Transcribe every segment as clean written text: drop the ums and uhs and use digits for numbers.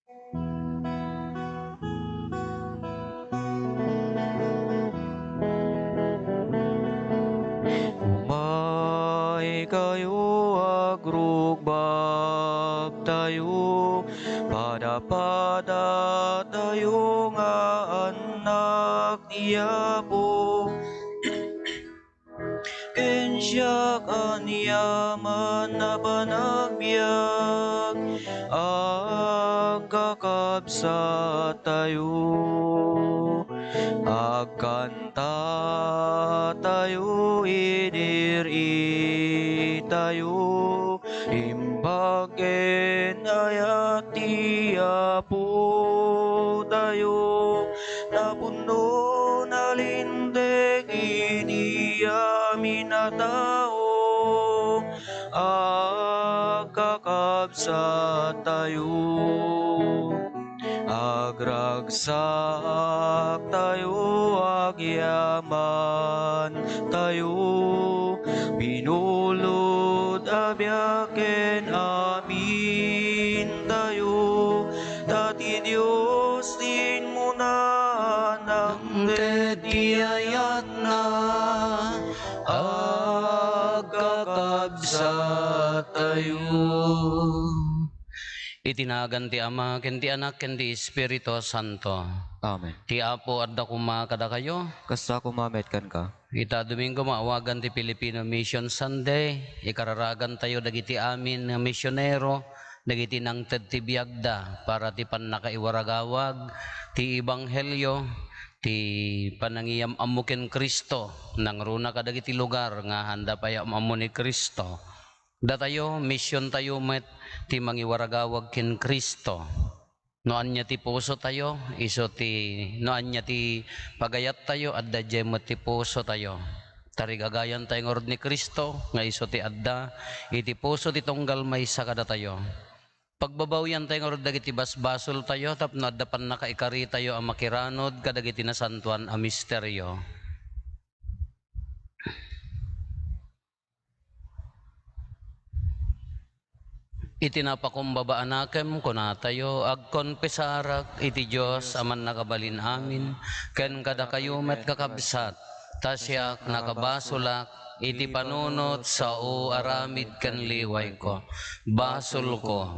Umay kayo agrugbab tayo, pada-pada tayo nga anak ni Apo. Kensya kanyaman na panagbiag, agkakabsat tayo. Agkanta tayo, idiri tayo, imbagin ayati Apo tayo, napuno na lindig ini amin na tao, agkakabsat tayo. Agragsak tayo, agyaman tayo, binulod abyaken amin tayo, dati Diyos din mo na nang dediyayat na, agkakabsat tayo. Itinagan ti Ama, ken ti Anak, ken ti Espiritu Santo. Amen. Ti Apo adda kuma kada kayo. Kasta kumamet kan ka. Ita Domingo maawagan ti Filipino Mission Sunday. Ikararagan tayo dagiti amin nga misyonero, dagiti nangted ti biagda para ti pannakaiwaragawag, ti Ebanghelyo, ti panangiyam amuken Kristo, nangruna kadagiti lugar nga handa payam amu ni Kristo. Datayo, mission tayo met ti mangiwaragawag ken Kristo. Noan niya ti puso tayo, iso ti noan niya ti pagayat tayo, adda jemot ti puso tayo. Tarigagayan tayo ngorod ni Kristo, nga iso ti adda, iti puso ti tunggal maysa kada tayo. Pagbabawyan tayo ngorod dagiti basbasol tayo, tapno adda pan nakaikari tayo ang makiranod, kadagiti nasantuan a misteryo. Itinapakumbabaan nakem kunatayo agkonpesarak iti Diyos aman nakabalin amin ken kada kayo met kakabsat tasyak nakabasulak iti panunot sa o aramid ken liway ko basul ko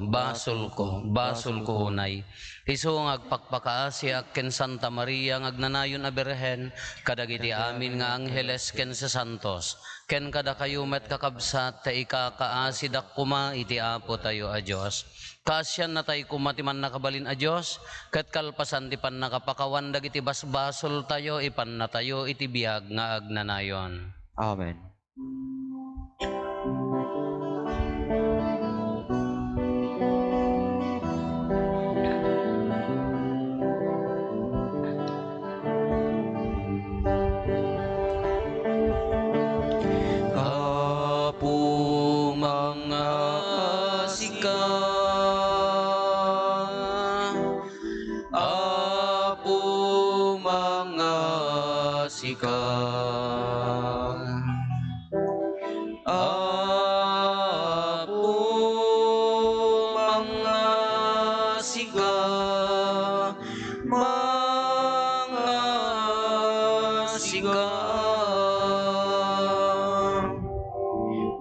unay isu ngagpakpakaasyak ken Santa Maria ngagnanayon a Birhen kadagiti amin nga angheles ken sa santos ken kada kayo met kakabsat ta ikakaasidak kuma iti Apo tayo a Diyos. Kasyan na tayo kumatiman nakabalin a Diyos, ket kalpasan ti pan nakapakawan dagiti basbasol tayo, ipan na tayo iti biag nga agnanayon. Amen.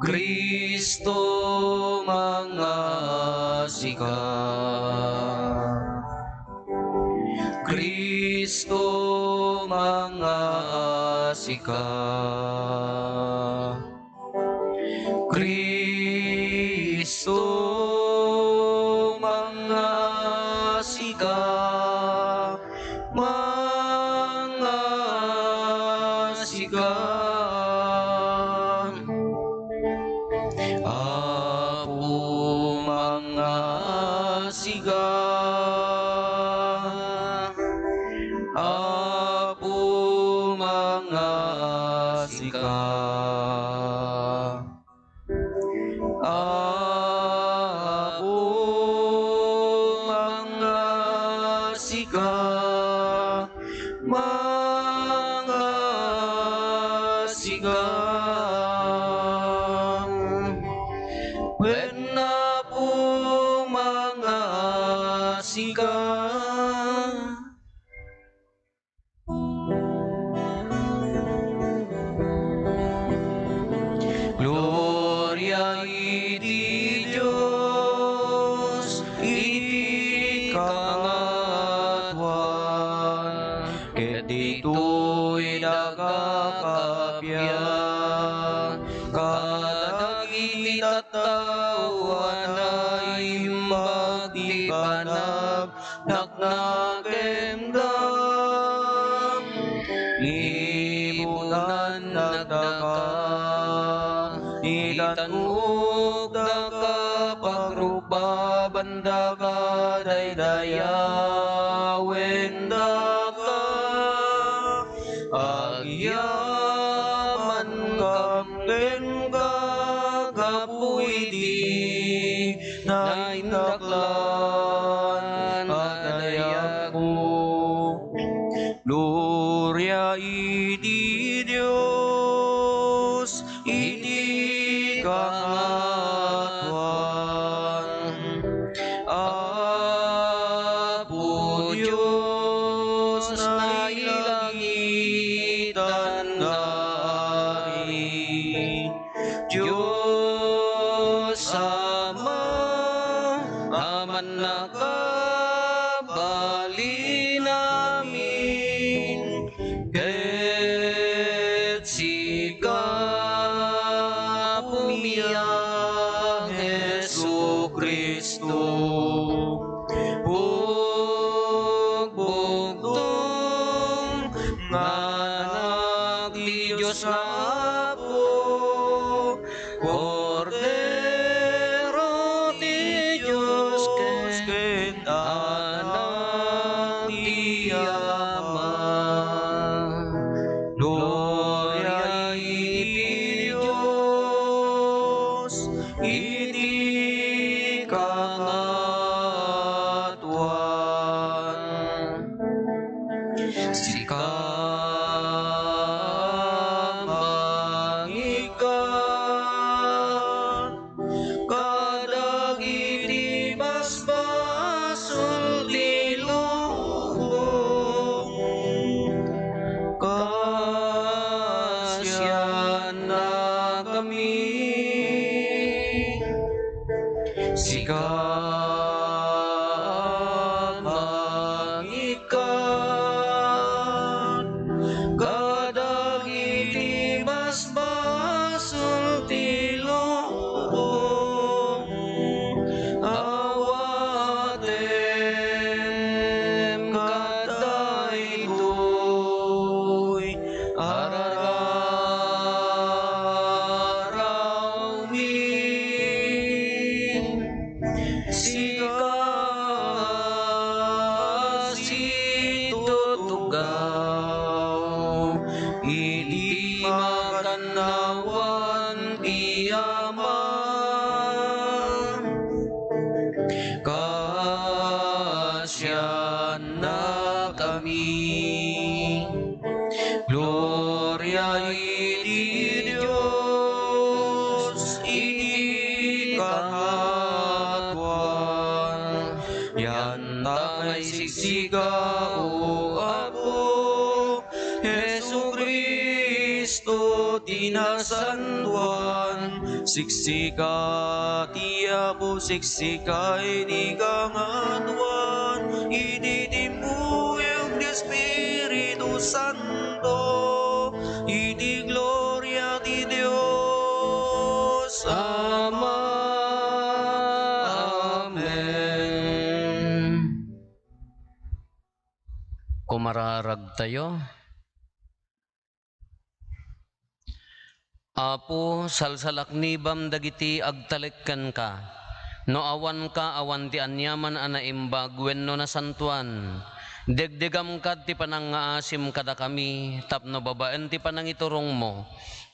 Kristo mga sika, Kristo mga sika, Kristo mga sika, mga sika. Apo mga sika, Apo mga sika, mga sika. When na po mga sika ket ditoy nagakapya, kadagiti tattao anay imbag ti panag naknakemdam, libunan nagdaka, itanug daka pagrupa banda ka daydayawen daka, agyaman kam ken gagapuy di naindaklan agdayag mo. Gloria iti Dios, iti kangatuan. Apo Diyos na ilagitan dari, Diyos Ama, aman nakabali namin, ket sika pumiya Jesu Kristo, bugbugtong nga anak ti Diyos nga Apo, Kordero ti Diyos ken anak ti Ama. Gloria iti Dios, iti kangatuan. Sika mangikan, kadagiti basbasul ti lubong, kasyan na kami. Sika mangikan, kadagiti basbasul ti lubong, awatem kadaytoy araraw min. Sika situtugaw, iti makannawan ti Ama, kasyan na kami. Gloria iti Dios, iti kangatuan. Yan tangay siksiga o Apo Jesu Kristo tinasantuan. Siksika ti Apo, siksika iti kangatuan, iti timbuyog ti Espiritu Santo, iti gloria ti Dios Ama. Amen. Kumararag tayo. Apo, salsalaknibam dagiti agtalekkan ka. No awan ka, awan ti anyaman anaimbag, wenno nasantuan. Degdegam kad ti panangaasim kada kami, tapno babaen ti panangiturong mo.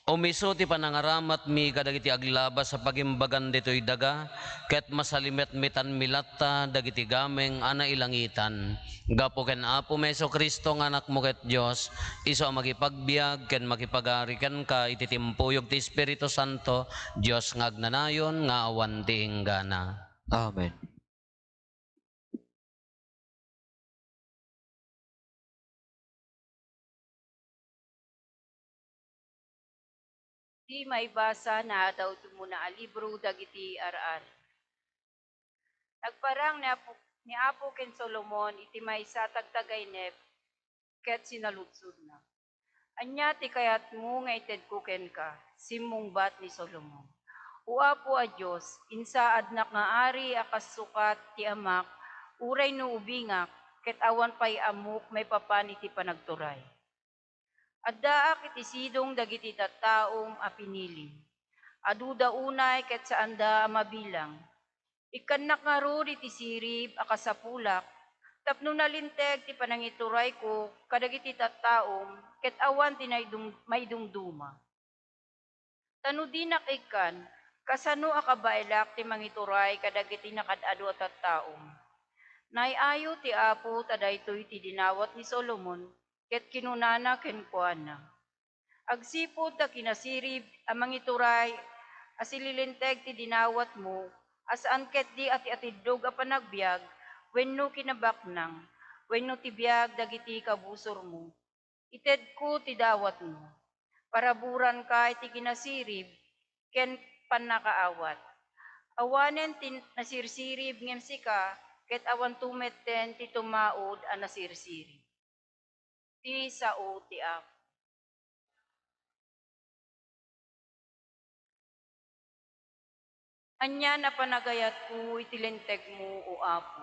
Umiso ti panangaramat mi kadagiti aglabas sa pagimbagan ditoy daga, ket masalimet mitan milatta dagiti gameng ana ilangitan. Gapo ken Apo Meso Kristo nga anak mo ket Dios, iso ang makipagbiag ken makipagari ken ka iti timpuyog ti Espiritu Santo, Dios nga agnanayon nga awan ti inggana. Amen. Di maibasa na daw muna a libro dagiti araan. Nagparang ni Apo ken Solomon iti maysa tagtagay nep, ket sinaludsod na. Anya ti kayat mo nga ited kuken ka, simong bat ni Solomon. Uapo a Diyos, insaad na nga ari akas sukat ti amak, uray no ubingak, ket awan pay amok may papani ti panagturay. Addaak iti sidong dagiti tattaong a pinili. Aduda unay ket saanda a mabilang. Ikanak nga ro iti sirib a kasapulak, tapno nalinteg ti panangituray ko kadagiti tattaom ket awan ti may dungduma. Tano dinak ikan, kasano a kabailak ti mangituray kadagiti nakadado a tattaom. Naiayo ti Apo tadaytoy ti dinawat ni Solomon ket kinunana kenkuana. Agsipod ta kinasirib a mangituray asililinteg ti dinawat mo, asaan ket di ati-atidog a panagbiag, wenno kinabaknang, wenno ti biag dagiti kabusor mo. Ited ko ti dawat mo, paraburan ka iti kinasirib, ken panakaawat. Awanen ti nasirsirib ngem sika, ket awan tumetten ti tumaod a nasirsirib. Ti sao ti Apo. Anya na panagayat ko itilinteg mo o Apo.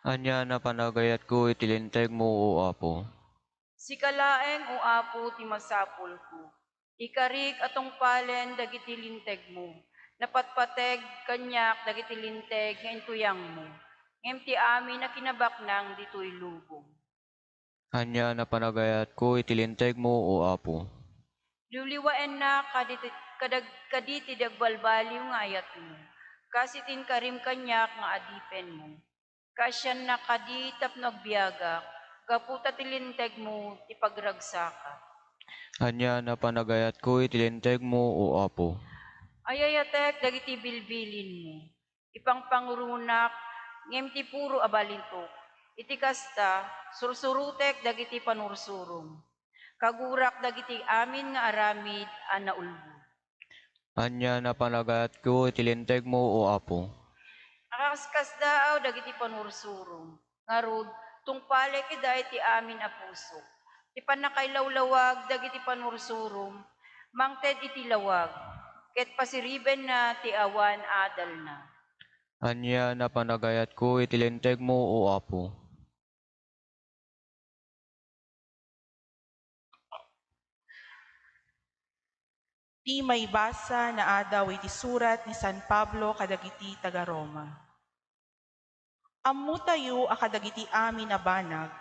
Anya na panagayat ko itilinteg mo o Apo. Sikalaeng o Apo ti masapul ko. Ikarik atong palen dagiti linteg mo. Napatpateg kanyak dagiti linteg nga intuyang mo. Ngem ti amin na kinabaknang ditoy lubong. Anya na panagayat ko itilinteg mo o Apo. Luliwaen na kaditi dagbalbaliw nga ayat mo. Kasitin karim kanyak nga adipen mo. Kasyan na kaditap nagbiagak, kaputa tilinteg mo ipagragsaka. Anya na panagayat ko itilinteg mo o Apo. Ayayatek dagiti bilbilin mo. Ipangpangurunak, ngem ti puro abalintok. Iti kasta, sursurutek dagiti panursurum. Kagurak dagiti amin nga aramid a naulbo. Anya na panagayat ko itilinteg mo o Apo. Akaskas daaw dagiti panursurum. Ngarud, tungpale kida iti amin a puso. Ti panakailawlawag dagiti panursurum, mangted iti lawag. Ket pasiriben na ti awan adal na. Anya na panagayat ko itilinteg mo o Apo. Di may basa na adaw iti surat ni San Pablo kadagiti taga Roma. Ammo tayo akadagiti amin a banag,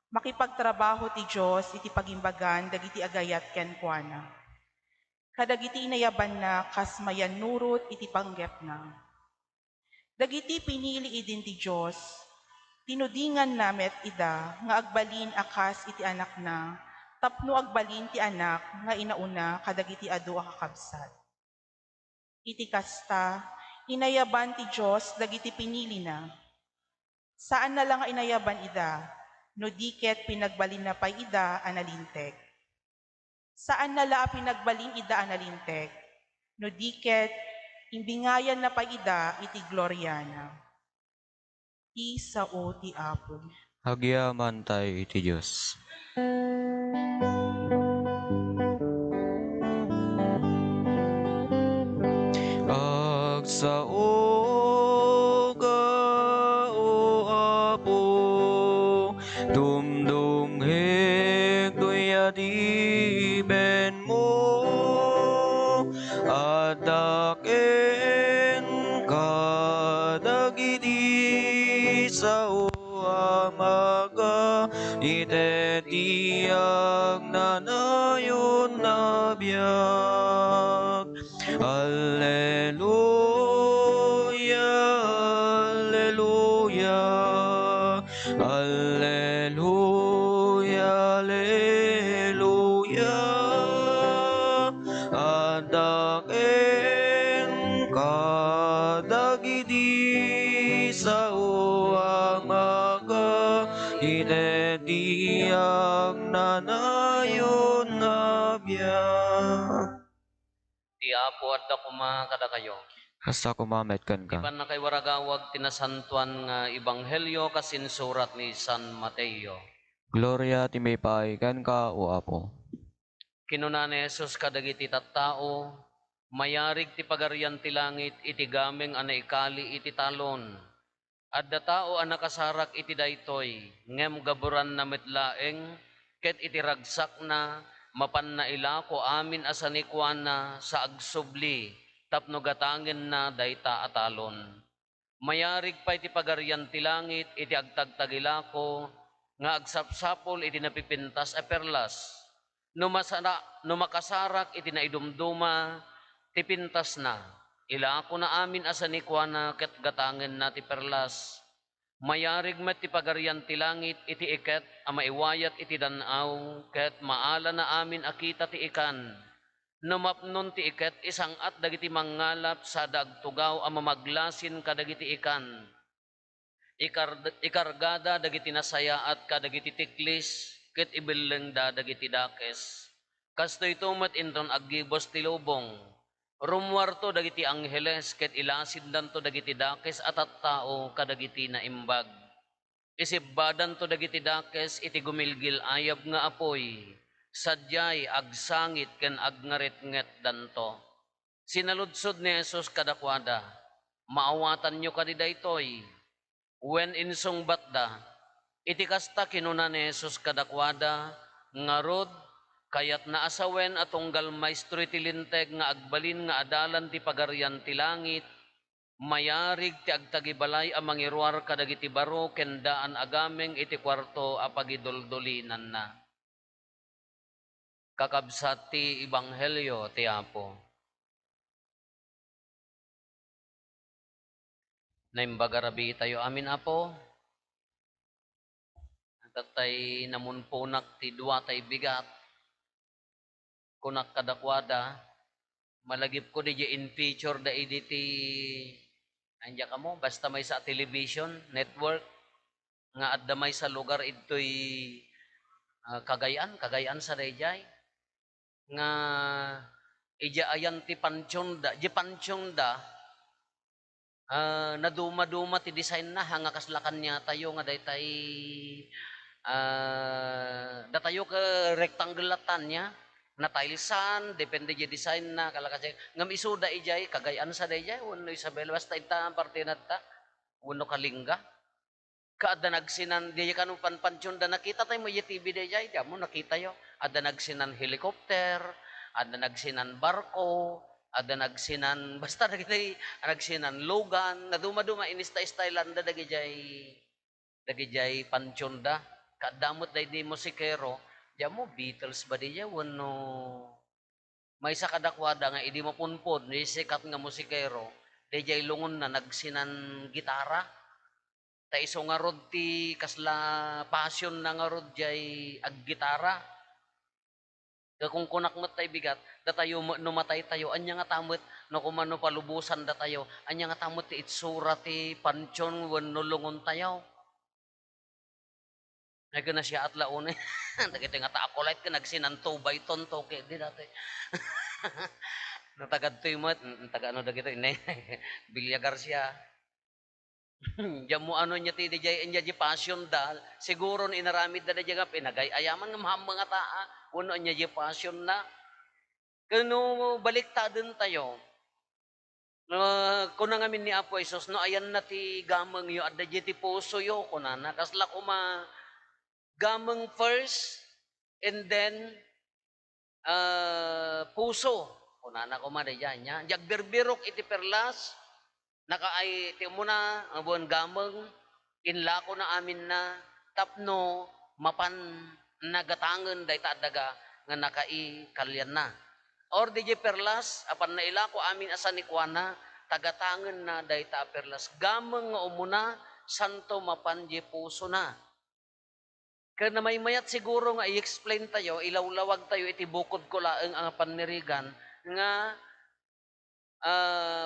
makipagtrabaho ti Diyos iti pagimbagan dagiti agayat kenkuana. Kadagiti inayaban na kas mayan nurot iti panggep na. Dagiti pinili idin ti Diyos, tinudingan namet ida nga agbalin akas iti anak na, tapno agbalin ti anak nga inauna kadagiti adu a kakabsat. Iti kasta, inayaban ti Diyos dagiti pinili na. Saan na lang nga inayaban ida, no diket pinagbalin na pay ida analinteg. Saan na la pinagbalin ida analinteg, no diket imbingayan na pay ida iti gloryana. Ti sao ti Apo. Agyaman tayo iti Diyos. Agsaoga o Apo, dumdumheg doyadiben mo, adaken kadagiti sao amaga, itetiag nanayon na biag. Alleluia, alleluia, alleluia, alleluia. Adaken kadagiti sao amaga, itetiag nanayon na biag. Ti Apo adda kuma kada kayo. Hasta kumamet kan ka. Iban na kay waragawag tinasantuan nga ebanghelyo kasin surat ni San Mateo. Gloria ti may paikan ka o Apo. Kinuna ni Jesus kadagiti tattao, mayarig ti pagarian ti langit, iti gameng anaikali iti talon. Adda tao ang nakasarak iti daytoy, ngem gaburan na metlaeng, ket iti ragsak na, mapan na ilako amin asanikwana sa agsubli, tapno gatangin na dayta atalon. Mayarig pa iti pagarian ti langit, iti agtagtagilako, nga agsapsapol iti napipintas a perlas. No makasarak iti naidumduma, ti pintas na. Ilako na amin asanikwana ket gatangen na ti perlas. Mayarig met ti pagarian ti langit iti iket a maiwayat iti danaw ket maala na amin akita ti ikan. No mapnon ti iket isang at dagiti mangalap sa dagtugaw a mamaglasin kadagiti ikan. Ikargada dagiti nasayaat kadagiti tiklis ket ibileng da dagiti dakes. Kastoy tumet inton aggibos ti lubong. Rumwarto dagiti angheles ket ilasid danto dagiti dakes at tao kadagiti naimbag. Isibbadan to dagiti dakes iti gumilgil ayab nga apoy. Sadyay agsangit ken agngarit-nget danto. Sinaludsod ni Jesus kadakwada, maawatan nyo kadi daytoy. When insungbat da, iti kasta kinuna ni Jesus kadakwada, ngarod, kayat naasawen at tunggal maestro iti linteg nga agbalin nga adalan ti pagarian ti langit, mayarig ti agtagibalay a mangiruar kadagiti baro ken daan agameng iti kwarto a pagiduldulinan na. Kakabsat ti Ebanghelyo ti Apo. Naimbagarabi tayo amin Apo. Tatay namunpunak ti dua tay bigat. Kunak kadakwada. Malagip ko di in feature da ti anja ka mo, basta may sa television, network, nga adda may sa lugar ito'y Cagayan sa dayjay. Nga ija ayan ti pansyonda, naduma-duma ti design na hanga kaslakan niya tayo nga daytay datayo ka rectangle latan niya na tilesan depende di design na kalakasay ngam isuda ijay Cagayan sa dayjay wenno Isabel basta ita parte natta wenno Kalinga kaadda nagsinan di kanu panpansyon da nakita tayo mo TV dayjay da mo nakita yo adda nagsinan helicopter adda nagsinan barko ada nagsinan basta nagsinan logan na duma-duma inista-stylan da dagijay pansyonda kadamot day di musikero diya mo Beatles ba diya wano may sa kadakwada nga idi mo punpod ni sikat nga musikero dayjay lungon na nagsinan gitara ta iso nga rod ti kasla passion na nga rod jay ag gitara kung kunak mo tayo bigat, datayo numatay tayo, anya nga tamot, no kumano palubusan datayo, anya nga tamot ti itsura ti pansyon, wenno lungon tayo. Ay na siya at laon eh. Nagito nga taakolite ka, nagsinanto by tonto, kaya di dati. Natagad to yung mat, taga ano dagito, Bilya Garcia. Diyan mo ano niya ti DJ nya di passion dal siguro ni inaramid da diya nga pinagay ayaman nga maham mga taa uno niya di passion na kano baliktadon tayo kuna ngamin ni Apo Isos no ayan na ti gamang yo adda di ti puso yo kunana kasla kuma gamang first and then puso kunana kuma diya nya jagbirbirok iti perlas nakaay ti muna ang buwan gameng inlako na amin na tapno mapan nagatangen day daga nga nakai kalyan na or di perlas apan na ilako amin asan ni kuana tagatangen na day ta perlas gameng nga umuna santo mapan di puso na kaya na may mayat siguro nga i-explain tayo ilawlawag tayo iti bukod ko laeng ang panirigan nga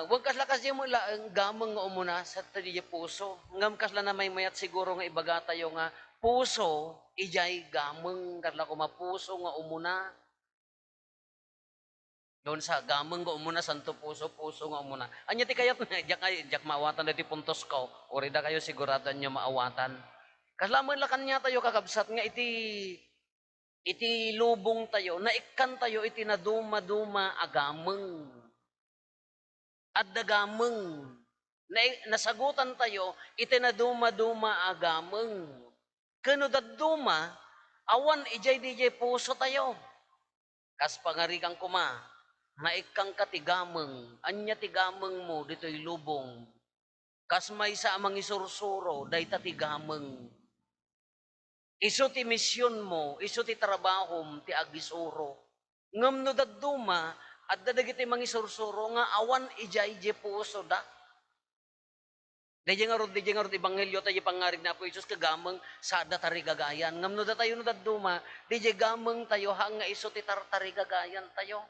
wag kasla kasi mo ang gamang nga umuna sa tadiya puso. Ngam kasla na may mayat siguro nga ibaga tayo nga puso, ijay gamang kasla ko mapuso nga umuna. Doon sa gamang nga umuna, santo puso nga umuna. Anya ti kayat na, jak maawatan na ti puntos ko, orida kayo siguradan nyo maawatan. Kasalaman la kanya tayo kakabsat nga iti lubong tayo, naikkan tayo iti naduma-duma agameng. At dagameng. Nasagutan tayo, iti naduma-duma agameng. Kano daduma, awan ijay dijay puso tayo. Kas pangarigang kuma, naikang katigameng, anya tigameng mo dito'y lubong. Kas may sa amang isursuro, day tatigameng. Iso ti misyon mo, iso ti trabahom, ti agisuro. Ngam no daduma, at dadagiti mangisursuro nga awan ijay je puso da. Diyay nga rod ibanghelyo tayo pangarig na po Isus kagamang sada tarigagayan. Ngam no da tayo no daduma, diyay gamang tayo hang nga iso ti tarigagayan tayo.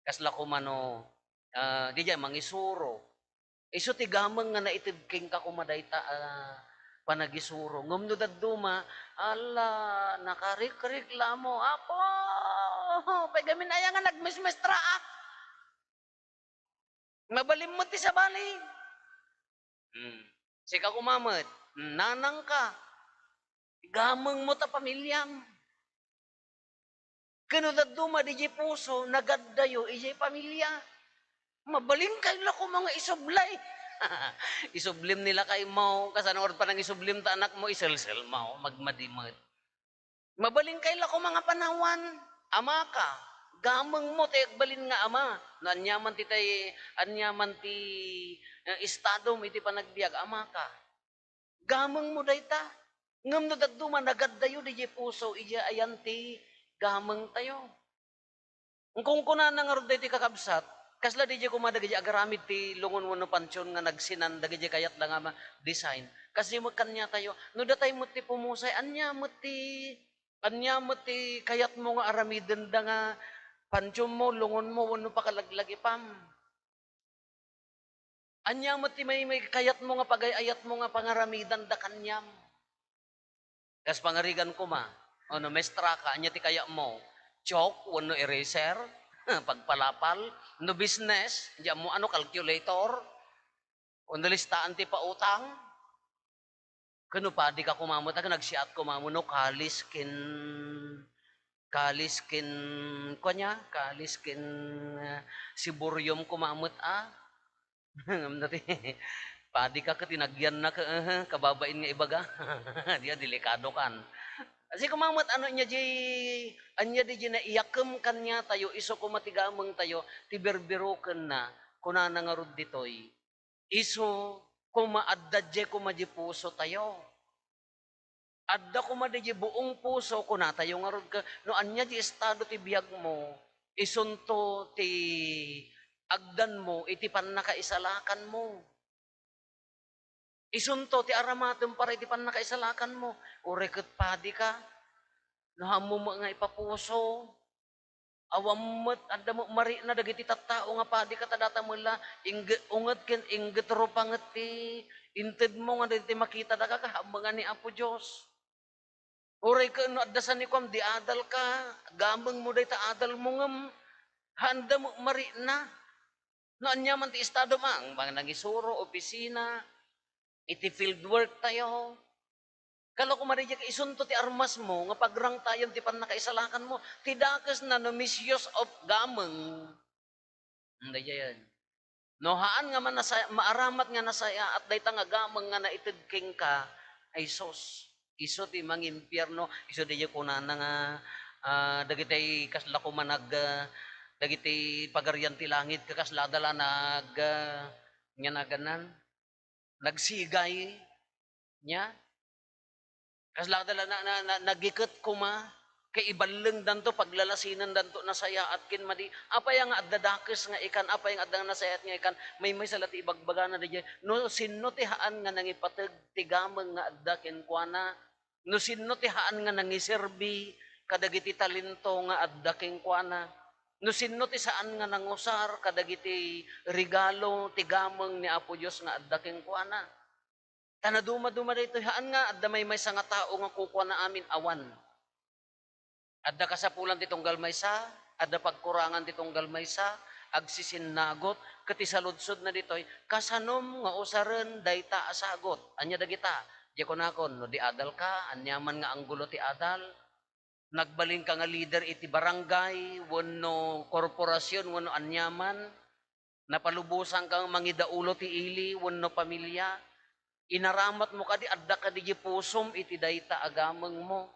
Kasla ko mano, diyay mangisuro. Iso ti gamang nga naitibking ka kumadayta panagisuro. Ngam no daduma, ala, nakarik-reklamo, apo, pagamin aya nga nagmismestra ah. Mabalim mo ti sa bali. Sika kumamad, nanang ka, gamang mo ta pamilyam. Kano daduma di puso, nagaddayo, ijay pamilya. Mabaling kayo ko mga isublay. Isublim nila kay mo, kasano oras pa nang isublim ta anak mo, iselsel mo, magmadimad. Mabaling kayo ko mga panawan, ama ka, gamang mo, balin nga ama, no, anyaman ti estado mo iti panagbiag, ama ka. Gamang mo dayta. Ngam no daduma nagaddayo di puso, ija ayan ti gamang tayo. Kung kuna na nga iti kakabsat, kasla di kumadagi agaramid ti lungon mo no pansyon nga nagsinan, dagi kayat lang nga design. Kasi mo kanya tayo, no datay mo ti pumusay, anya mo ti kayat mo nga aramiden da nga pansyon mo, lungon mo, wano pa kalaglagipam. Anya mo ti may kayat mo nga pagayayat mo nga pangaramidan da kanyam. Kas pangarigan ko ma, ano mestra ka, anya ti kaya mo, chalk, wano eraser, pagpalapal, no business, diyan mo ano calculator, wano listaan ti pautang, kano pa di ka kumamot, nagsiat kumamo no kaliskin siburyom kumamot padi ka katinagyan na kababain nga ibaga. Dia delikado kan. Kasi kumamot ano niya anya di na iyakam kanya tayo iso ko matigamang tayo tiberbiro na kunana nga rod ditoy. Iso kumaadda kumadji puso tayo. Adda kumadji buong puso kuna tayo nga rod ka no anya di estado ti biag mo isunto ti agdan mo, iti panakaisalakan mo. Isunto, ti aramatem para iti panakaisalakan mo. Urekot padi ka, nahamo mo nga ipapuso, awamot, anda mo mari na dagiti tattao nga padi ka tadata mo la, unget ken inget rupanget ti, inted mo nga diti makita da ka, kahamangan ni Apo Diyos. Uray ka, no addasan ni Kwam, di adal ka, gamang mo day ta adal mo ngam, handa mo mari na. No, anyaman ti estado mang, mga nangisuro, opisina, iti field work tayo. Kalo kumaridya ka isunto ti armas mo, nga pagrang tayo ti panakaisalakan mo, ti dakas na no misuse of gameng. Hindi yan. No haan nga man nasaya, maaramat nga nasaya, at dayta nga gameng nga naitidking ka, ay sos. Iso ti mang impyerno, iso di kunana nga, dagitay kasla ko manag, dagiti pagaryan ti langit kakasladala nga naganan nagsigay nya kasladala nagiket kuma kay ibaleng danto paglalasinan danto nasaya at kin madi apa yang addadakes nga ikan apa yang adda nasayat nga ikan may salat ibagbagana di no sinno ti haan nga nangipateg ti gameng nga adda ken kuana no sinno ti haan nga nangiserbi kadagiti talento nga adda ken kuana. No sinno ti saan nga nangusar kadagiti regalo ti gameng ni Apo Dios nga adda ken kuana. Tanaduma-duma daytoy haan nga adda may nga tao nga kukuha na amin awan. Adda kasapulan ti tunggal maysa, adda pagkurangan ti tunggal maysa, agsisinagot ket ti saludsod na ditoy kasanom nga usaren dayta asagot. Anya dagita Di ko nakon, no di adal ka, anyaman nga ang gulo ti adal, nagbalin ka nga leader iti barangay, wano korporasyon, wano anyaman, napalubusan kang mangidaulo ti ili, wano pamilya, inaramat mo ka di, adda ka di pusom, iti dayta agamang mo.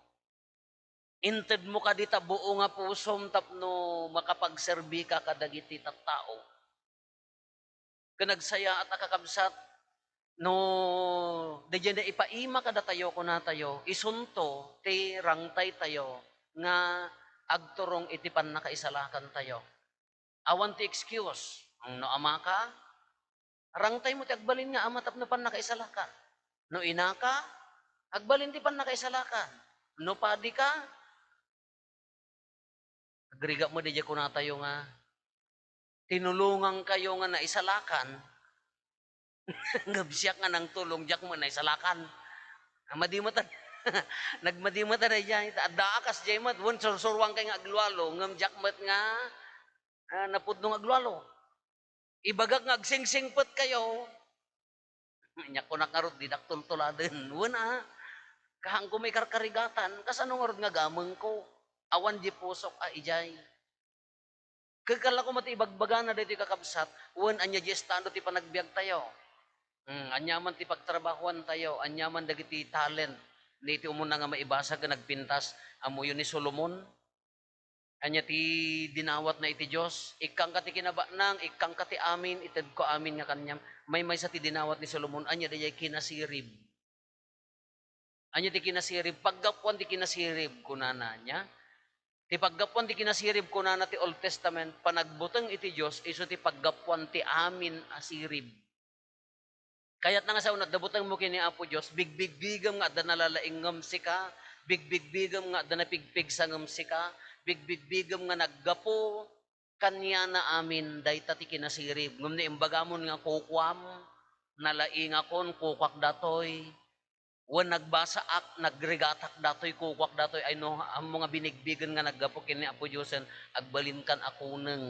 Inted mo ka di buo nga pusom, tapno makapagserbi ka kadagiti tattao. Kanagsaya at akakabsat, no, diyan na ipaima kada tayo ko na tayo, isunto, ti rangtay tayo, nga agturong iti pan nakaisalakan tayo. Awan ti excuse, ang no ama ka, rangtay mo ti agbalin nga ama tapno pan nakaisalakan. No ina ka, agbalin ti pan nakaisalakan. No padi ka, agriga mo di ko na tayo nga, tinulungan kayo nga naisalakan, ngabsiyak nga ng tulong, diyak mo naisalakan. Madimatan, nagmadimatan na dyan, adaakas dyan mat, won sursurwang kay nga aglualo, ngam diyak mat nga, napudno nga aglualo. Ibagag nga agsingsingpet kayo, nyak ko nakarot, didak tultuladen, wala, kahang ko may karkarigatan, kasano nga rod nga gamang ko, awan di pusok, ijay. Kagkala ko mati ibagbaga na dito kakabsat, wan anya di estando ti panagbiag tayo. Anyaman ti pagtrabahuan tayo, anyaman dagiti talent. Niti umuna nga maibasa ka nagpintas, amuyo ni Solomon. Anya ti dinawat na iti Diyos, ikang kati kinabanang, ikang kati amin, ited ko amin nga kanyam. May sa ti dinawat ni Solomon, anya di kinasirib. Anya ti kinasirib, paggapuan ti kinasirib, kunana niya. Ti paggapuan ti kinasirib kunana ti Old Testament, panagbuteng iti Diyos, iso ti paggapuan ti amin asirib. Kaya't nga sa unat, dabutang mo kini Apo Diyos, bigbigam nga da nalalaing ngam sika, bigbigam nga da napigpig sa ngam sika, bigbigam nga naggapo, kanya na amin, dayta ti kinasirib. Ngam ni imbagamon nga kukwam, nalaing akon, kukwak datoy, wan nagbasa ak, nagregatak datoy, kukwak datoy, ay no, ang mga binigbigan nga naggapo kini Apo Diyosen, agbalin kan ako neng.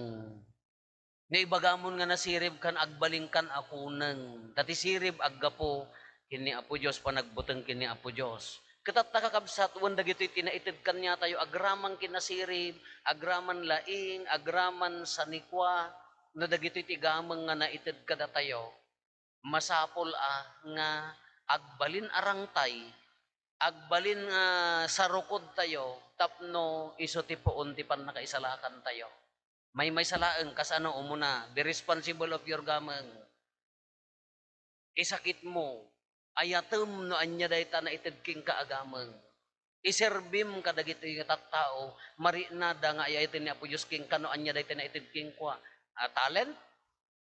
Nga ibagamon nga nasirib kan, agbalin kan ako neng. Dati sirib, aggapo, kini Apo Diyos, panagbuteng kini Apo Diyos. Katat nakakabsat, wan dagito'y tinaitid kanya tayo, agraman kinasirib, agraman laing, agraman sanikwa, no dagito'y tigamang nga naitid kada tayo, masapol nga agbalin arangtay, agbalin nga sarukod tayo, tapno iso ti poon ti pan nakaisalakan tayo. May salaeng kasano umuna, be responsible of your gamang. Isakit mo, ayatem no anya dayta na ited king kaagamang. Iserbim kadagiti nga tattao, marinada nga ayatin ni Apo Diyos king kano anya dayta na ited king kwa. Talent?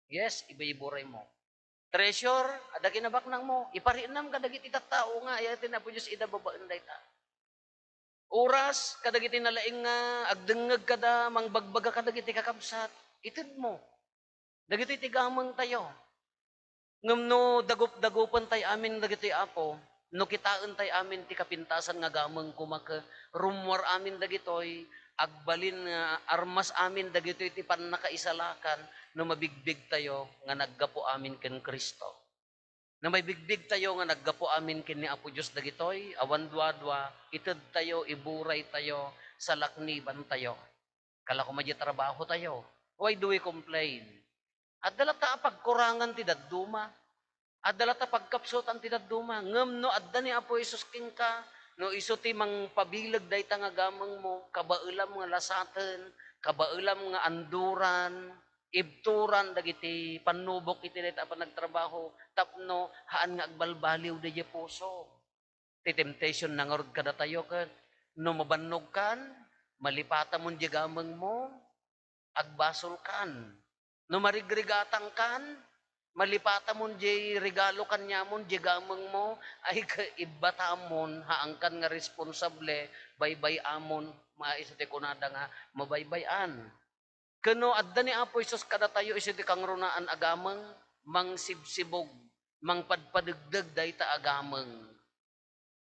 Yes, iba-iburay mo. Treasure, ada kinabaknang mo, iparinam kadagiti tattao nga, ayatin na po Diyos idababaan dayta. Oras, kadagiti nalaing nga, agdengag kada, mangbagbaga kadagiti kakabsat, itid mo. Dagiti tigamang tayo. Ngam no, dagup-dagupan tayo amin dagiti Apo, no kitaan tayo amin ti kapintasan nga gamang kumaka, rumwar amin dagitoy, agbalin nga armas amin dagitoy ti pan nakaisalakan, no mabigbig tayo nga naggapo amin ken Kristo. Na may bigbig tayo nga naggapo amin ken ni Apo Dios dagitoy, awan duadwa, ited tayo, iburay tayo, sa lakniban tayo. Kala ko madya trabaho tayo. Why do we complain? Adala ta pagkurangan ti dadduma. Adala ta pagkapsutan ti dadduma. Ngem no adda ni Apo Hesus king ka, no iso ti mang pabilag dayta nga gamang mo, kabaelam nga lasaten, kabaelam nga anduran, ibturan dagiti panubok iti dayta pa nagtrabaho, tapno haan nga agbalbaliw dayta puso. Ti temptation nangarod kada tayo ken no mabannog kan, malipata mon di gamang mo, agbasol kan. No marigrigatang kan, malipata mon di regalo kanya mon di gamang mo, ay ibata mon haangkan nga responsable, baybay amon, maisa ti kunada nga mabaybayan. Kano adda ni Apo Isus kada tayo iso ti kangrunaan agamang, mangsibsibog, mangpadpadegdeg dayta agamang.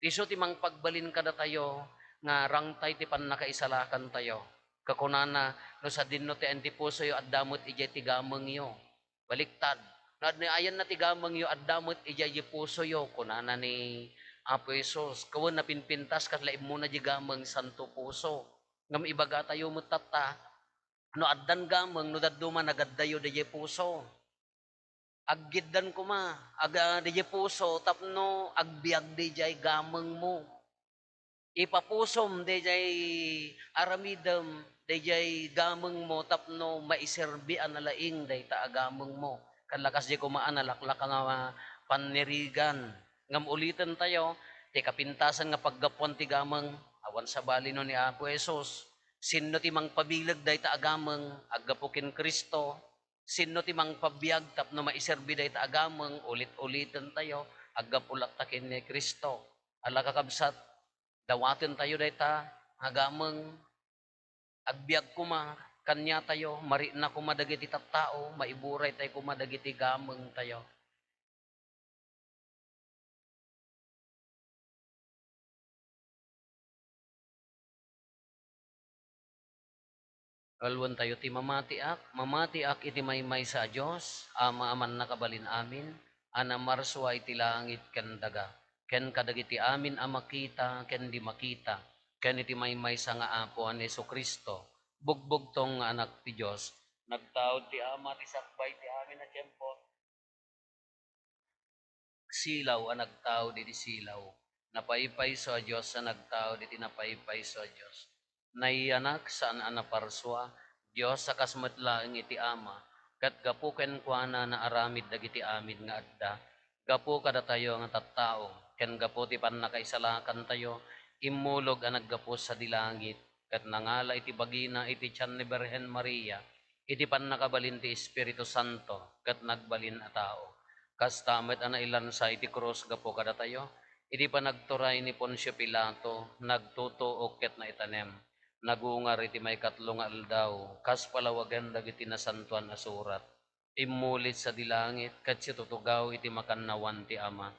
Iso ti mangpagbalin kada tayo, nga rangtay ti pan nakaisalakan tayo. Kakunana, no sa dinno ti antipuso yo, addamot ijay ti gamang yo. Baliktad. No ayan na ti gamang yo, addamot ijay ti puso yo. Kunana ni Apo Isos, kawan na pinpintas kat laim mo na di gamang santo puso. Ngam ibaga tayo mo tata, no addan gamang, no daduma nagaddayo di puso. Aggiddan ko ma, aga di puso, tapno agbiag di jay gamang mo. Ipapusom di jay aramidam, di jay gamang mo, tapno maiserbi ang nalaing di ta agamang mo. Kanlakas di kumaan nalaklak nga panirigan. Ngam ulitan tayo, ti kapintasan nga paggapuan ti gamang, awan sa bali no ni Apo Esos. Sino ti mang pabilag day ta agamang, aggapukin Kristo. Sino ti mang pabiyag tapno maiserbi day ta agamang, ulit-ulitan tayo, aggapulak takin ni Kristo. Ala kakabsat, dawatin tayo day ta, agamang, agbiag kuma, kanya tayo, mari na kumadagiti tattao, maiburay tayo kumadagiti gamang tayo. Alwan tayo ti mamatiak iti maymay sa Diyos, ama aman nakabalin amin, ana marswa iti langit ken daga, ken kadagiti amin a makita, ken di makita, ken iti maymay sa nga apo an Yesu Kristo, bugbog tong nga anak ti Diyos, nagtaod ti ama ti sakbay ti amin na tiyempo, silaw a nagtaod iti silaw, napaypay so a Diyos sa nagtaod iti napaypay so a Diyos. Naianak saan anaparswa, Diyos sa kasmatlaeng iti ama, kat gapu ken kuana na aramid dagiti amin nga adda, gapu kada tayo nga tattao, ken gapu ti pannakaisalakan tayo, immulog ang naggapu sa dilangit, kat nangala iti bagina iti tiyan ni Birhen Maria, iti pannakabalin ti Espiritu Santo, kat nagbalin a tao. Kastamet ana ilan sa iti krus gapu kada tayo, iti panagturay ni Poncio Pilato, nagtutuok ket na itanem. Nagungar iti may katlong aldaw, kas palawagan dagiti nasantuan asurat. Imulit sa dilangit, kat si tutugaw iti makannawan ti ama.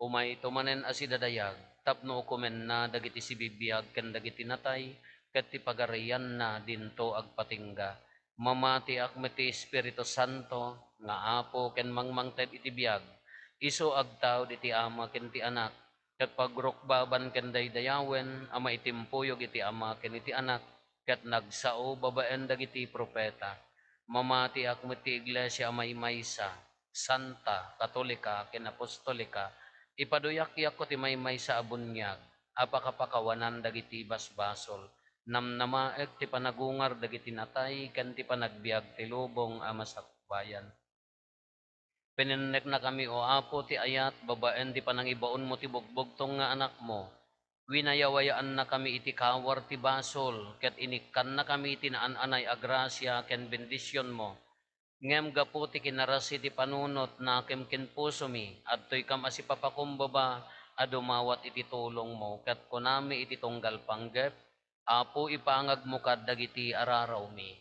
Umay tumanen asidadayag, tapno kumen na dagiti sibibiyag ken dagiti natay, kat ti pagarian na dinto agpatingga. Mamati akmet ti Espiritu Santo, nga apo ken mangmangted iti biyag. Isu agtaw iti ama ken ti anak, kat pagrukbaban ken daydayawen, ama itimpuyog iti ama ken iti anak, kat nagsao babaen dagiti propeta. Mamati akmet ti iglesia maymaysa, santa, katolika, ken apostolika, ipaduyak-yak ko ti maymaysa a bunyag, apakapakawanan dagiti basbasol, namnamaek ti panagungar dagiti natay, ken ti panagbiag ti lubong a masakbayan. Pininek na kami o apo ti ayat, babaen ti panangibaon mo ti bugbog tong nga anak mo. Winayawayaan na kami iti kawar ti basol, ket inikan na kami iti naan-anay agrasya ken bendisyon mo. Ngem gapu ti kinarasi ti panunot na kem ken puso mi, adtoy kam asipapakumbaba, adumawat iti tulong mo, ket kunami iti tunggal panggep, apo ipangag mo kad dagiti araraw mi.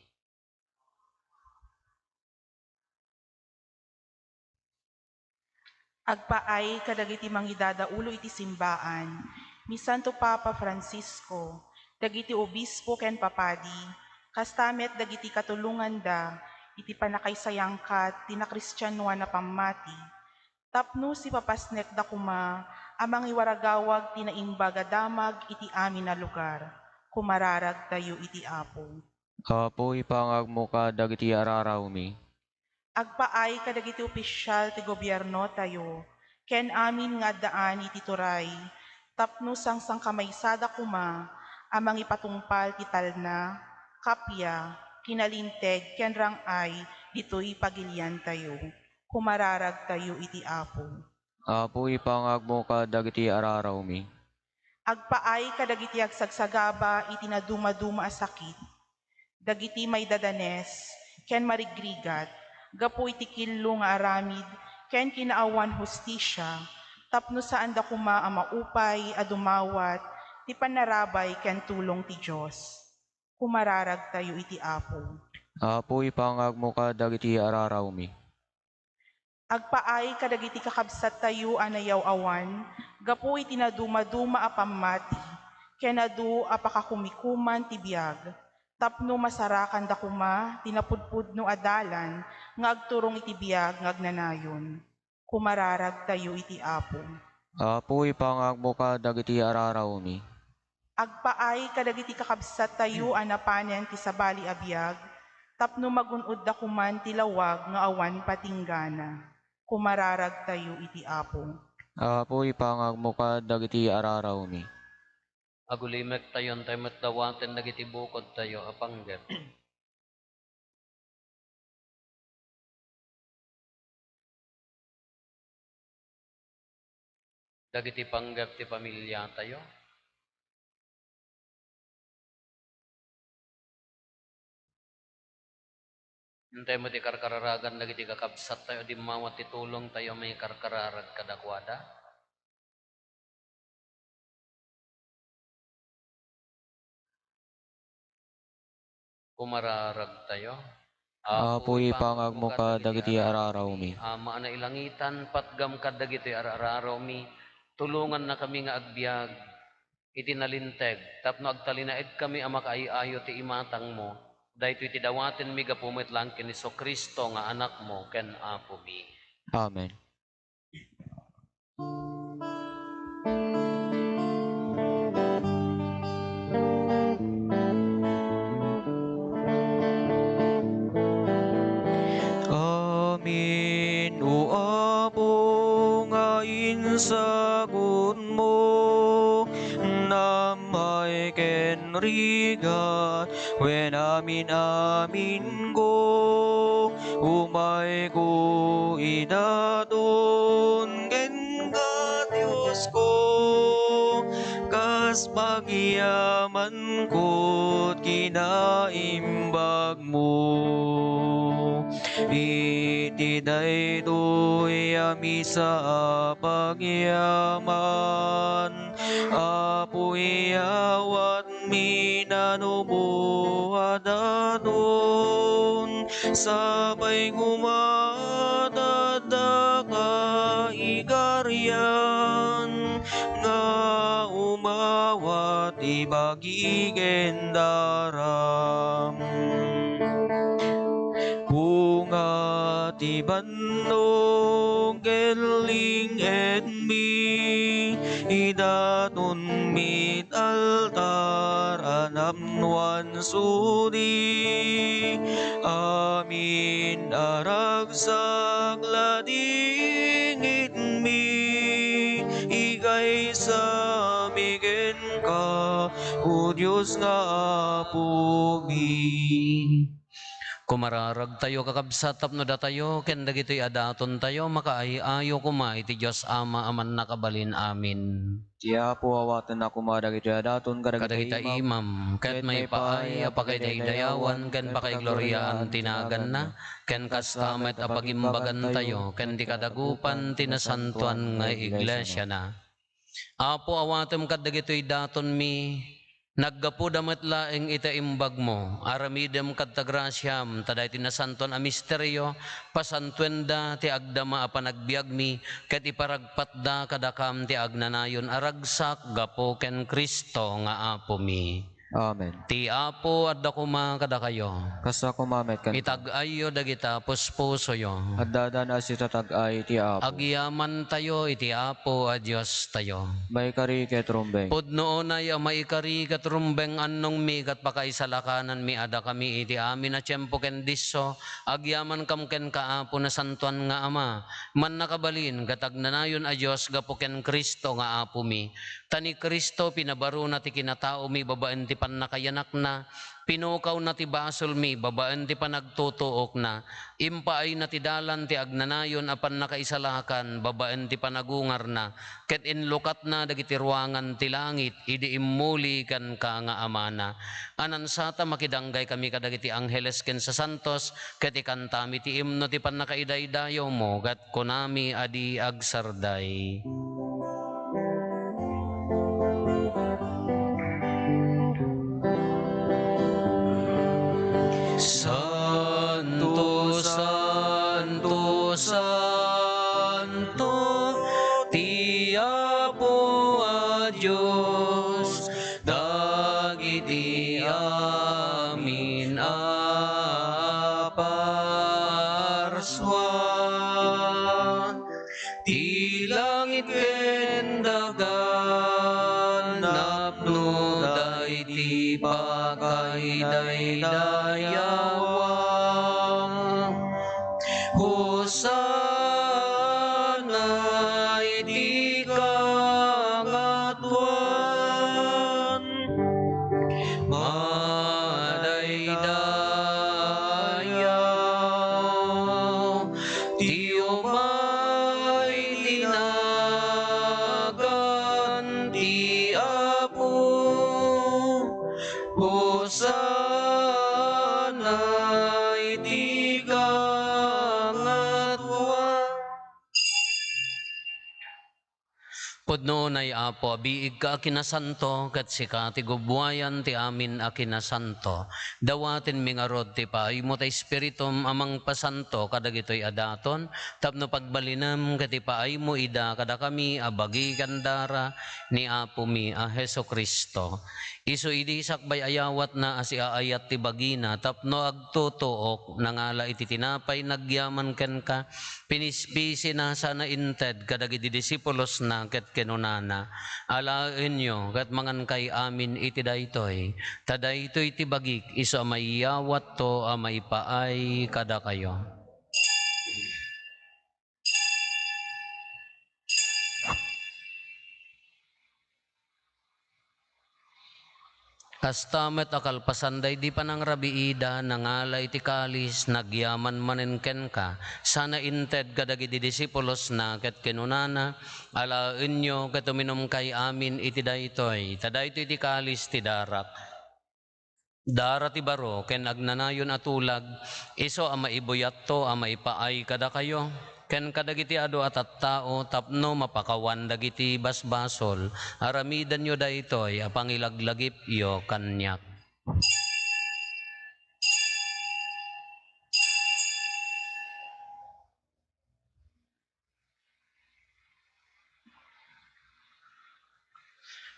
Agpaay kadagiti mangidadaulo iti simbaan, ni Santo Papa Francisco, dagiti obispo ken papadi, kastamet dagiti katulungan da, iti panakaisayangkat, tina Kristyanuan na pamati, tapno si papasnek da kuma, amang iwaragawag tinaimbaga damag iti amin na lugar, kumararag tayo iti apo. Apo ipangag mo ka dagiti araraw mi. Agpaay kadagiti opisyal ti gobyerno tayo, ken amin nga daan iti turay, tapno sang kamaysada kuma, amang ipatungpal ti talna, kapya, kinalinteg, ken rangay, dito'y pagilian tayo. Kumararag tayo iti apo. Apo ipangag mo ka dagiti araraw mi. Agpaay kadagiti agsagsagaba iti naduma-duma a sakit, dagiti may dadanes, ken marigrigat, gapu iti killo nga aramid, ken kinaawan hustisya, tapno saan da kuma a maupay, a dumawat, ti panarabay ken tulong ti Diyos. Kumararag tayo iti apo. Apo ipangag mo ka dagiti araraw mi. Agpaay kadagiti kakabsat tayo anayaw awan, gapu iti naduma-duma a pamati, ken adu a pakakumikuman ti biag, tapno masarakan da kuma, tinapudpudno adalan, nga agturong iti biag nga agnanayon. Kumararag tayo iti apo. Apo ipangag mo ka dagiti araraw mi. Agpaay kadagiti kakabsat tayo anapanen ti sabali abiyag, tapno magunod da kuman ti lawag nga awan patinggana. Kumararag tayo iti Apo. Apo ipangag mo ka dagiti araraw mi. Agulimek tayon tayo matdawaten dagiti bukod tayo apangget. Dagiti panggap ti pamilya tayo. Hintay mo ti karkararagan dagiti kakabsat tayo di mawat ti tulong tayo may karkararag kadakwada. Kumararag tayo. Apo ipangag mo ka dagiti araraw mi. Ama na ilangitan patgam ka dagiti araraw mi. Tulungan na kami nga agbyag. Itinalinteg tapno agtalinaed kami ama kaayo ti imatang mo. Dahito iti dawaten mi gapumit lang ken Kristo nga anak mo ken Apo mi. Amen. Amin o Apo nga insagot mo namay ken rigat wen amin ko umay ko idaton ken ka Diyos ko kas pagyaman ko't kinaimbag mo. Iti daytoy ami sa pagyaman, apoy awat minanubo adaton, sabay ngumadada ka igaryan, nga umawat ibagigen daram. Bunga ti bandog eling etmi idaton mit altar anamnuan sudi amin aragsak lading itmi igay sa migen ka o Diyos nga Apo mi. Kumararag tayo kakabsat tapno da tayo ken dagitoy adaton tayo makaayo kuma iti Dios Ama aman nakabalin amin. Ti Apo awatan na kumadagiti adaton Kadagita imam ket may paay apakay dayawan ken pakay gloryaan tinagan na ken kastamet apagimbagan tayo ken di kadagupan tinasantuan nga iglesia na. Apo awatem kadagitoy daton mi naggapo damat laeng ita imbag mo, aramidem kadta grasyam, taday tinasanton a misteryo, pasantuenda ti agdama a panagbiag mi, ket iparagpat da kadakam ti agnanayon aragsak, gapo ken Kristo nga Apo mi. Amen. Ti Apo adda kuma kada kayo. Kasta kumamet kan. Itag-ayo dagita puspuso yo. At dadana si tatag-ay ti Apo. Agyaman tayo iti Apo a Dios tayo. May kari ket rumbeng. Pudno na ya maikari kat rumbeng annong mi kat pakaisalakanan mi ada kami iti amin na tiyempo ken disso agyaman kam ken kaapo na santuan nga ama man nakabalin katagnanayon a Dios gapo ken Kristo nga Apo mi tani Kristo pinabaro na ti kinatao mi babaen ti pannakayanak na pinukaw na ti basol mi babaen ti panagtutuok na impaay na ti dalan ti agnanayon apan nakaisalakan babaen ti panagungar na ket inlukat na dagiti ruangan ti langit idi immuli kan ka nga amana anan sata makidanggay kami kadagiti angheles ken sa santos ket ikantami ti imno ti pannakaidaydayo mo gat kunami adi agsarday. Santo, Santo, Santo, ti Apo a Diyos, dagiti amin a parswa, ti langit ken pagkaidaydayawang. Hosana iti kangatuan, madaydayaw ti umay tinagan ti Apo. Hosana iti kangatuan. Pudno nay Apo, biig ka kinasanto, kat sika ti gubwayan ti amin a kinasanto. Dawatin mi nga rod ti paay mo ta Espiritum amang pasanto kadagitoy adaton, tapno pagbalinam kat ti paay mo ida kada kami abagi kandara ni Apo mi a Heso Kristo. Isu idi sakbay ayawat na asiaayat ti bagina, tapno agtutuok nangala iti tinapay nagyaman ken ka, pinispisi na sana inted kadagiti disipulos na ket kenunana. Alaen nyo ket mangan kay amin iti daytoy, tadaytoy ti bagik isu amayawat to amay paay kada kayo. Kastamet akalpasanday di panang rabiida nangalay ti kalis nagyaman manenken ka sana inted kadagiti disipulos na ket kenunana. Alaen nyo ket uminom kay amin iti daytoy, tadaytoy ti kalis ti darak. Dara ti baro ken agnanayon atulag iso a maibuyat to a maipaay kada kayo. Ken kadagiti adu at tao tapno mapakawan dagiti basbasol, aramidan nyo daytoy a pangilaglagip yo kanyak.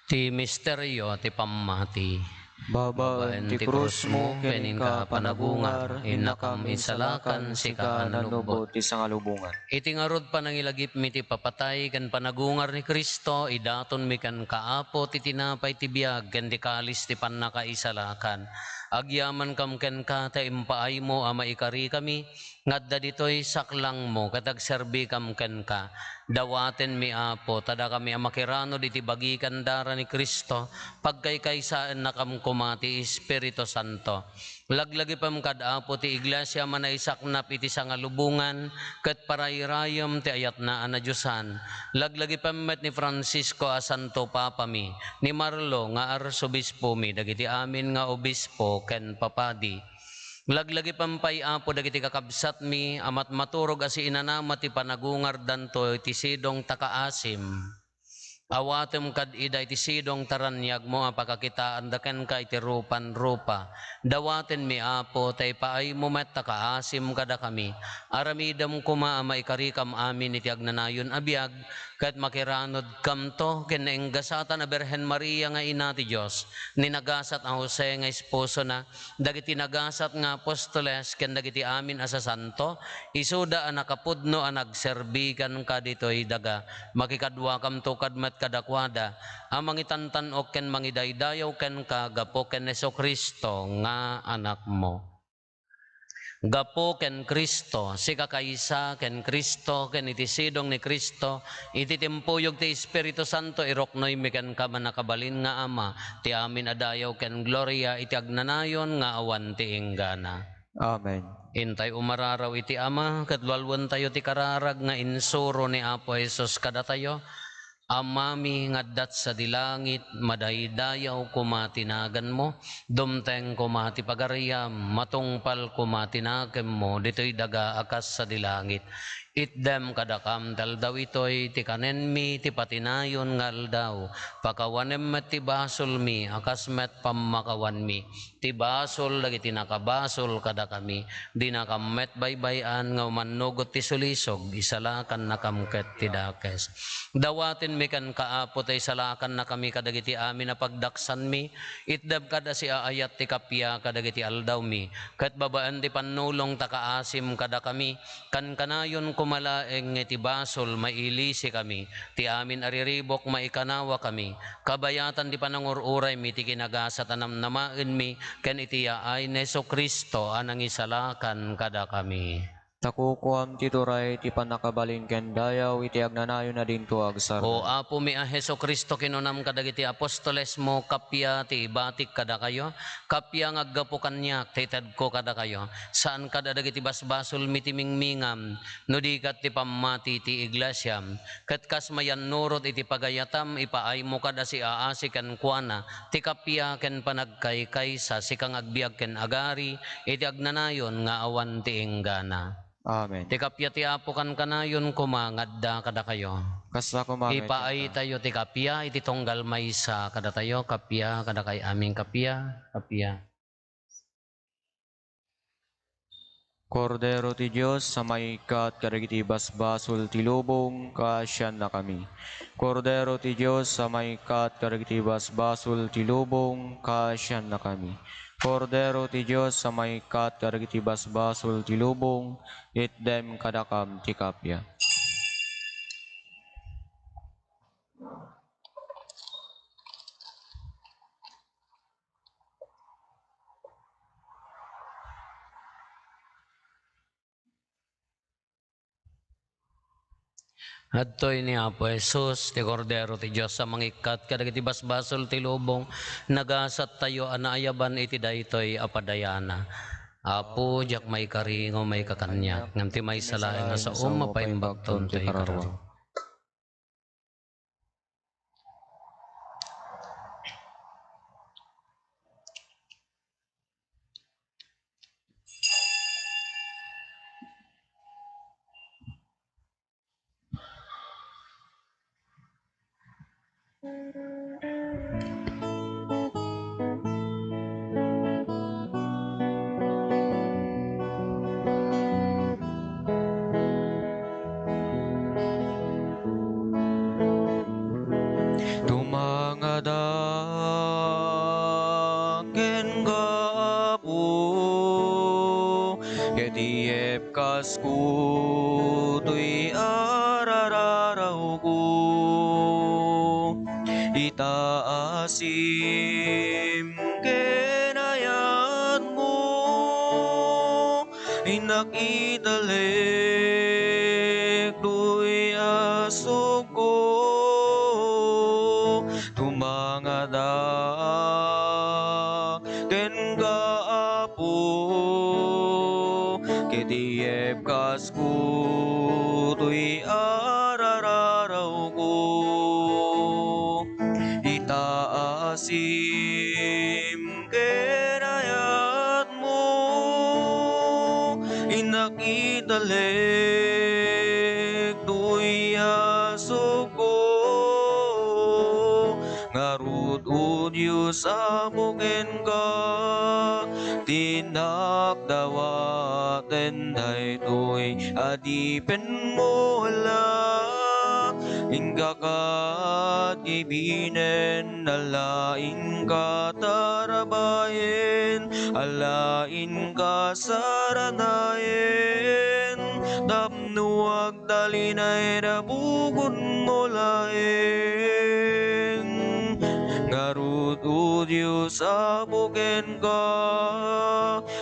Ti misteryo ti pammati. Babaen ti krus mo, kenin ka panagungar, inakam insalakan, sika nanubot ti sangalubungan. Iti ngarod panangilagip mi ti papatay ken panagungar ni Kristo, idaton mi ken kaapo ti tinapay ti biag ken ti kalis ti pannakaisalakan. Agyaman kam ken ka ta impaay mo a maikari kami, ngadda ditoy saklang mo katagserbi kam ken ka. Dawaten mi Apo tada kami a makirano diti bagi kandara ni Kristo, pagkaykaysaan na kam kumati Espiritu Santo. Laglagi pam kad Apo ti iglesia manaisaknap iti sangalubungan ket parayrayom ti ayat na anadyosan. Laglagi pam met ni Francisco a Santo Papa mi, ni Marlo nga arsobispo mi, dagiti amin nga obispo ken papadi. Laglagi pampay Apo dagiti kakabsat mi, amat maturog asi inanama ti panagungar danto ti sidong takaasim. Awatem kad ida iti sidong taranyag mo apakakitaan daken ka iti rupan-rupa. Dawaten mi Apo tay paay mo met takaasim kada kami. Aramidam kuma maikarikam amin iti agnanayon abiyag, ket makiranod kamto ken naenggasatan a Berhen Maria nga ina ti Dios, ninagasat a Jose nga esposo na, dagiti nagasat nga apostoles ken dagiti amin a sasanto, isuda a nakapudno a nagserbikan ka ditoy daga, makikadwa kamto kadmet kadakwada, amang itantanok ken mangidaydayaw ken ka gapo ken Heso Kristo nga anak mo. Gapo ken Kristo, sika kaysa ken Kristo, ken iti sidong ni Kristo, iti timpuyog ti Espiritu Santo, iroknoy mi ken ka manakabalin nga Ama, ti amin adayaw ken gloria, iti agnanayon nga awan ti inggana. Amen. Intay umararaw iti Ama, katlualwan tayo ti kararag nga insuro ni Apo Jesus kada tayo. Amami ngaddat sa dilangit, madaydayaw kumatinagan mo, dumteng kumati pagariyam, matungpal kumatinakem mo, dito'y daga akas sa dilangit. Itdem kadakam daldaw ito'y tikanen mi, ti patinayon ngal daw, pakawanem met ti basol mi, akas met pamakawan mi, ti basol lagi tinakabasol kada kami, di nakamet baybayan nga manugot ti sulisog, isalakan nakamket ti dakes. Dawatin mi kan kaapo tay salakan na kami kadagiti amin na pagdaksan mi, itdem kada si aayat ti kapya kadagiti aldaw mi, ket babaan ti panulong takaasim kada kami, kan kanayon kumalaeng iti basol mailisi kami, ti amin ariribok maikanawa kami, kabayatan di panangururay mi ti kinagasat anamnamaen mi, ken iti yaay Neso Kristo anang isalakan kada kami. Takukuam ti turay ti panakabalin ken dayaw iti agnanayo na din tuag O sardan. Apo mi a Heso Kristo kinunam kadagiti apostoles mo kapya ti ibatik kada kayo, kapya ngaggapo kanyak ti ko kada kayo, saan kada dagiti basbasol mitimingmingam, no di kat ti pamati ti iglesyam, kat kas mayan nurot iti pagayatam ipaay mo kada si aasi ken kuana, ti kapya ken panagkaykay sa sikang agbiag ken agari, iti agnanayon nga awan ti inggana. Amen. Ti kapya ti Apo kan kanayon kumangadda kada kayo. Kasta kumangit Ipaay tayo ti kapya, iti tonggal maysa kada tayo, kapya, kada kay aming kapya, kapya. Kordero ti Diyos, sa maikat kadagiti basbasol ti lubong, kaasyan na kami. Kordero ti Diyos, sa maikat kadagiti basbasol ti lubong, kaasyan na kami. Kordero ti Diyos, sa maikat kadagiti basbasol ti lubong, itdem kadakam ti kapya. Adtoy ni Apo Jesus, ti Kordero ti Diyos, sa mangikat kadagiti basbasol ti lubong, nagasat tayo anaayaban iti daytoy apadayana. Apo, jak may karingo may kakanyak, ngam ti may salaeng nga sa mapaimbagton ti kararo. Tumangadaken ka Apo, yadiep kas kutoy arararaw ko, itaasim kenayat mo, inakidalek do'y asok ko, tumangadak ken ka Apo, kediep kas kutoy arararaw ko, itaasim kenayat mo, inakidalek do'y asok ko, ngarud o Diyos amuken ka, tinakdawaten daytoy adipen mo ala, inggakat ibinen alain ka tarabayen, alain ka saranayen, tapnuag dalinay nabugon mo laeng, ngarud o Diyos amuken ka,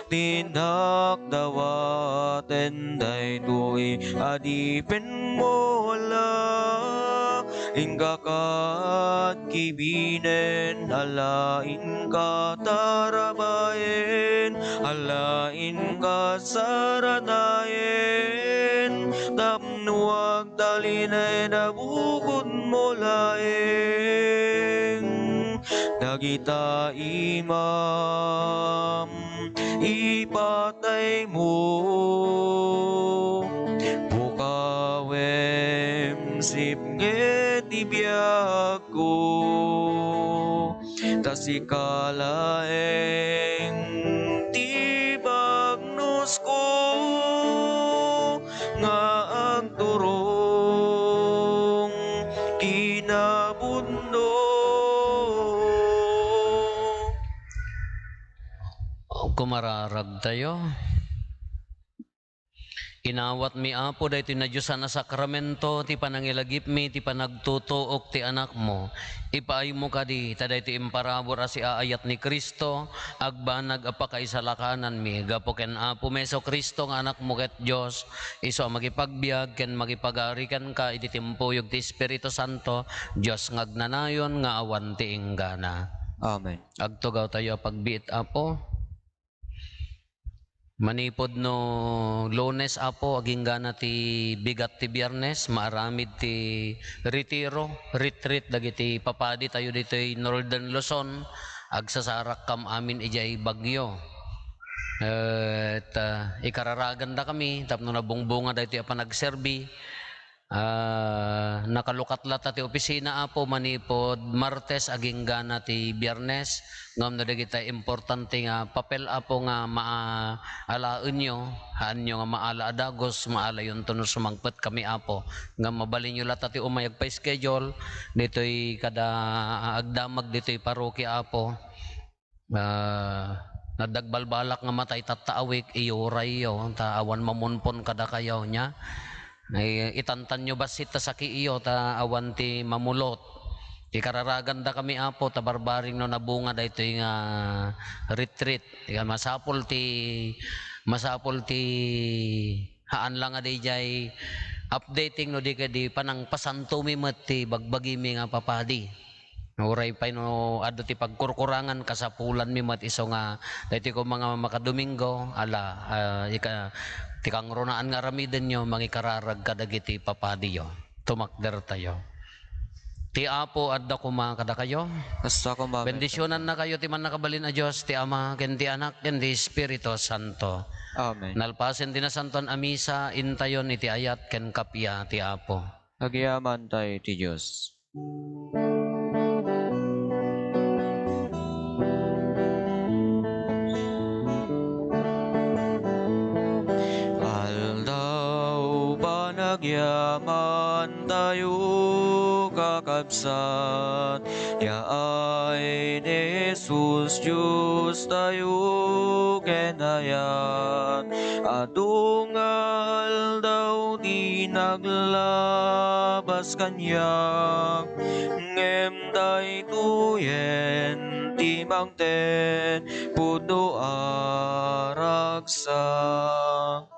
tinakdawaten daytoy adipen mo ala, inggakat kibinen alain ka tarabayen, alain ka saranayen, tapnuag dalinay nabugon mo laeng, dagita imam ipatay mo, bukawem sipnget ibiyag ko, tasikalaeng tibagnos ko, nga agturong kinabundo. Kumararag tayo. Inawat mi apo dahito na Diyos na sakramento, ti panangilagip mi, ti panagtutuok ti anak mo. Ipaay mo kadi, taday ti imparabor asi aayat ni Kristo, agbanag apakaisalakanan mi, gapo ken apo meso Kristo nga anak mo ket Diyos, iso magipagbiag, ken magipagarikan ka, iti timpuyog ti Espiritu Santo, Diyos ngagnanayon nga awan ti inggana. Amen. Agtugaw tayo pagbiit apo. Manipod no Lunes apo aging gana ti bigat ti Biyernes maaramid ti retreat dagiti papadi tayo ditoy Northern Luzon agsasarak kam amin ijay bagyo. Ikararagan da kami tapno nabungbunga dito pa nagserbi. Nakalukat lata ti opisina apo manipod Martes aging gana ti Biyernes ngam na dagita importante nga papel apo nga maalaen nyo haan nyo nga maala adagos maala yun to no sumangpet kami apo nga mabalin nyo lata ti umayag pa schedule dito'y kada agdamag dito'y parokya apo nadagbalbalak nga matay tattaawik iyoray yo ta awan mamunpon kada kayaw nya ay itantan nyo basit ta saki iyo ta awan ti mamulot ikararagan da kami apo ta barbaring no nabunga da ito nga retreat masapol ti haan lang nga dijay updating no di kadi panang pasanto mi met ti bagbagi mi nga papadi uray pa no ado ti pagkurkurangan kasapulan mi mat iso nga dahiti ko mga makadomingo ti kangronaan nga ramiden nyo mangikararag kadagiti papadiyo tumakder tayo ti apo adda kuma kada kayo Basta ko mamen. bendisyonan na kayo ti man nakabalin a Dios ti Ama ken ti Anak ken ti Espiritu Santo Amen. nalpasen ti nasanton a misa intayon iti ayat ken kapya ti apo Agyaman tayo ti Diyos. Aldaw panagyaman tayo kakabsat, yaay ni Jesus Diyos tayo kenayat, adungal daw di naglabas kanyak, ngem day tuyen ti mangten puno aragsak.